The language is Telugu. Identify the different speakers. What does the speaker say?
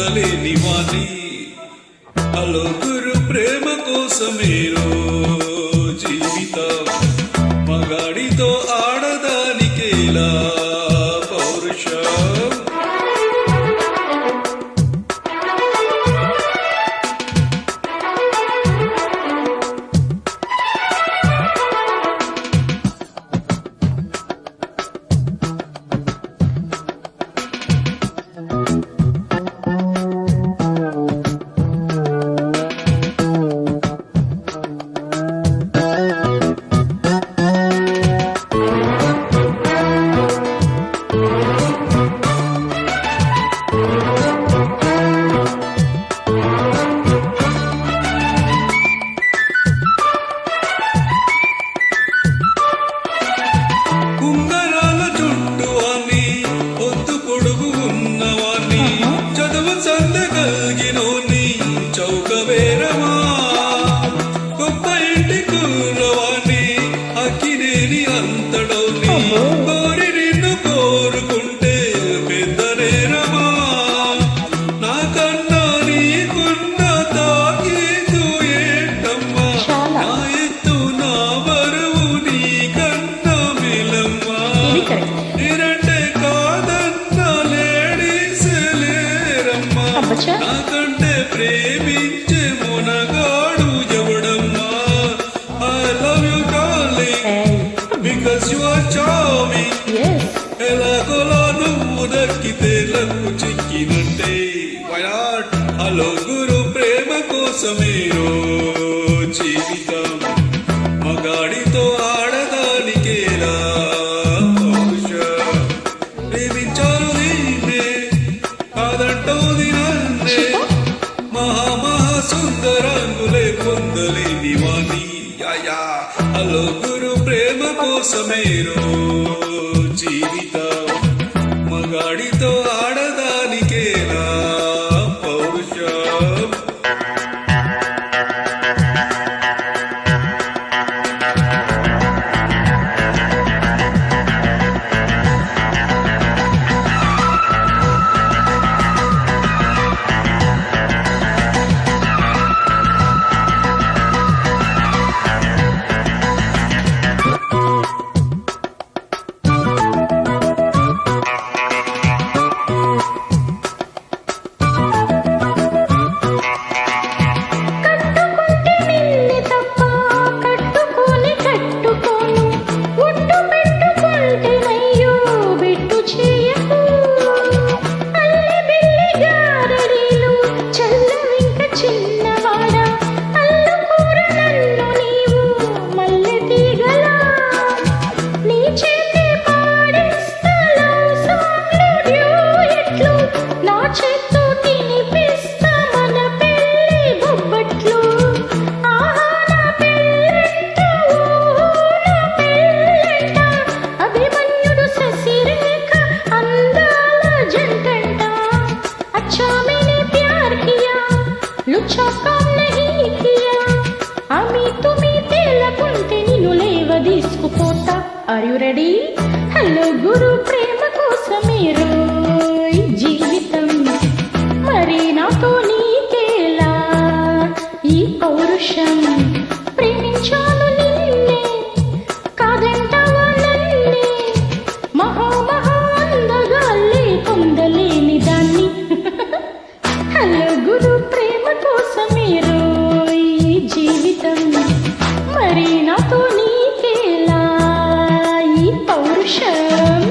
Speaker 1: పొందలేని వాణి హలో గురు ప్రేమ కోసమేరో జీవితం మగాడితో ఆడదానికేలా పౌరుషం చౌకవేరమా గొప్ప ఇంటి కూరవాణి అక్కినేని అంతడోని కోరి నిన్ను కోరుకుంటే పెద్ద నేరమా నాకన్నా నీకున్న తాకీదు ఏంటమ్మా నా ఎత్తు నా బరువు నీకన్నా మిలమ్మా నేనంటే కాదన్న లేడీస్ లేరమ్మా నాకంటే ప్రేమించే మునగాడు ఎవడమ్మా I love you darling because you are charming ఎలాగోలా నువ్వు దక్కితే లక్కు చిక్కినట్టే వయాట్ హలో గురు ప్రేమ కోసమేరో జీవితం మగాడితో ఆడదానికేలా పౌరుషం ప్రేమించాను నిన్నే కాదంటోది నన్నే సుందరంగులే పొందలేని వాణి యాయా హలో గురు ప్రేమ కోసమేరో జీవితం మగాడితో ఆడదానికేనా పౌరుషం
Speaker 2: Are you ready? Hello Guru ప్రేమ కోసమేరో జీవితం మరి నాతో నీకేలా ఈ పౌరుషం ప్రేమించాను నిన్నే కాదంటావా నన్నే మహా అందగాళ్ళే పొందలేని దాన్ని హలో గురు ప్రేమ కోసమేరో జీవితం మరి నాతో నీకేలా ఈ పౌరుషం